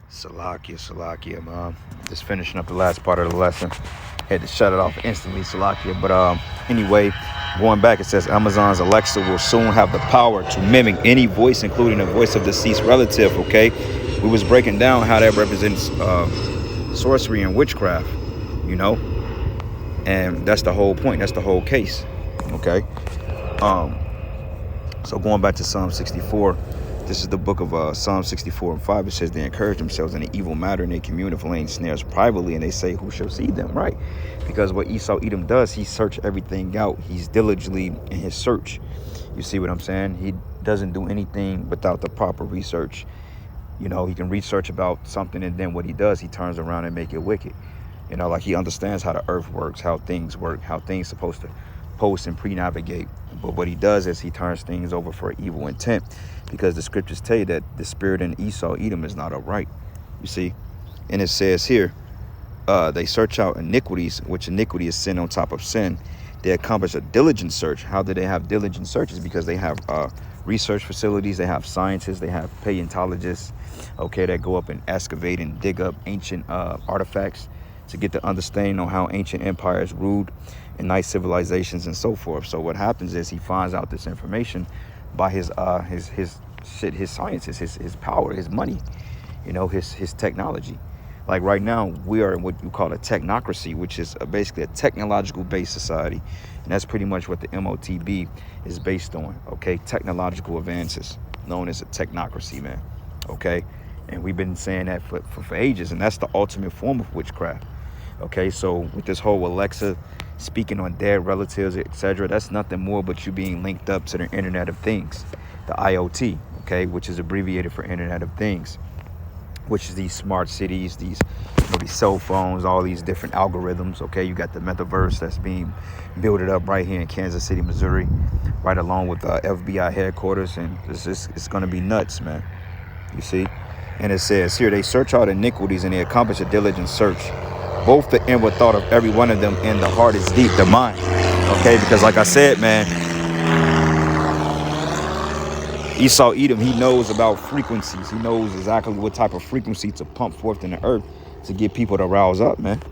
Salakia, man. Just finishing up the last part of the lesson. Had to shut it off instantly, Salakia. But anyway, going back, it says Amazon's Alexa will soon have the power to mimic any voice, including the voice of deceased relative. Okay, we was breaking down how that represents sorcery and witchcraft, you know, and that's the whole point. That's the whole case. Okay. So going back to Psalm 64. This is the book of Psalm 64 and 5. It says they encourage themselves in an evil matter and they commune of laying snares privately, and they say, who shall see them? Right. Because what Esau Edom does, he search everything out. He's diligently in his search. You see what I'm saying? He doesn't do anything without the proper research. You know, he can research about something, and then what he does, he turns around and make it wicked. You know, like he understands how the earth works, how things work, how things supposed to post and pre-navigate. But what he does is he turns things over for evil intent, because the scriptures tell you that the spirit in Esau Edom is not upright. You see, and it says here, they search out iniquities, which iniquity is sin on top of sin. They accomplish a diligent search. How do they have diligent searches? Because they have research facilities, they have scientists, they have paleontologists, okay, that go up and excavate and dig up ancient artifacts to get the understanding on how ancient empires ruled and nice civilizations and so forth. So what happens is he finds out this information by his sciences, his power, his money, you know, his technology. Like right now, we are in what you call a technocracy, which is basically a technological based society. And that's pretty much what the MOTB is based on. Okay, technological advances, known as a technocracy, man. Okay, and we've been saying that for ages, and that's the ultimate form of witchcraft. Okay, so with this whole Alexa speaking on dead relatives, etc., that's nothing more but you being linked up to the Internet of Things, the IoT, okay, which is abbreviated for Internet of Things, which is these smart cities, these cell phones, all these different algorithms. Okay, you got the metaverse that's being built up right here in Kansas City, Missouri, right along with FBI headquarters, and it's going to be nuts, man. You see, and it says here they search out iniquities and they accomplish a diligent search. Both the inward thought of every one of them and the heart is deep, the mind. Okay, because like I said, man, Esau Edom, he knows about frequencies. He knows exactly what type of frequency to pump forth in the earth to get people to rouse up, man.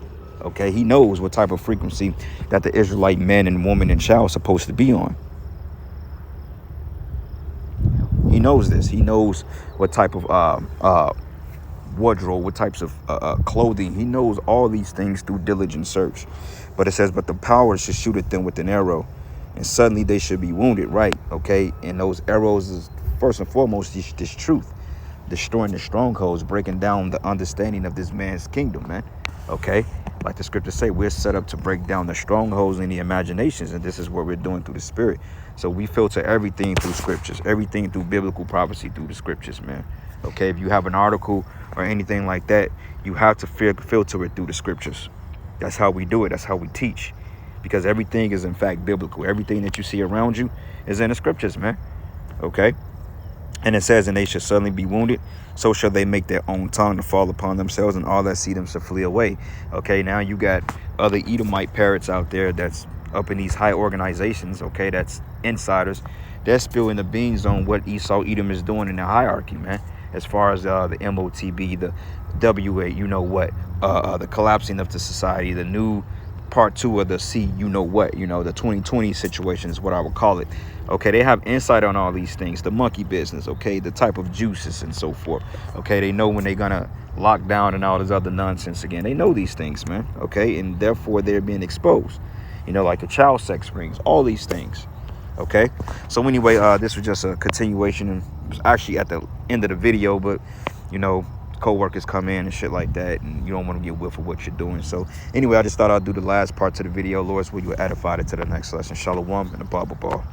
Okay, he knows what type of frequency that the Israelite man and woman and child is supposed to be on. He knows this. He knows what type of wardrobe, what types of clothing. He knows all these things through diligent search. But it says, but the power should shoot at them with an arrow, and suddenly they should be wounded, right? Okay, and those arrows is first and foremost this truth, destroying the strongholds, breaking down the understanding of this man's kingdom, man. Okay, like the scriptures say, we're set up to break down the strongholds in the imaginations, and this is what we're doing through the spirit. So we filter everything through scriptures, everything through biblical prophecy through the scriptures, man. Okay, if you have an article or anything like that, you have to filter it through the scriptures. That's how we do it. That's how we teach, because everything is in fact biblical. Everything that you see around you is in the scriptures, man. Okay, and it says, and they shall suddenly be wounded, so shall they make their own tongue to fall upon themselves, and all that see them shall flee away. Okay, now you got other Edomite parrots out there that's up in these high organizations, okay, that's insiders. They're spilling the beans on what Esau Edom is doing in the hierarchy, man, as far as the MOTB, the WA, you know what, the collapsing of the society, the new part 2 of the C, you know what, you know, the 2020 situation is what I would call it. Okay, they have insight on all these things, the monkey business, okay, the type of juices and so forth. Okay, they know when they're gonna lock down and all this other nonsense again. They know these things, man. Okay, and therefore they're being exposed, you know, like the child sex rings, all these things. Okay, so anyway, this was just a continuation, and it was actually at the end of the video, but you know, co-workers come in and shit like that, and you don't want to get whiff of what you're doing. So anyway, I just thought I'd do the last part to the video. Lord's will, you will edify it to the next lesson. Shalom and a blah blah blah.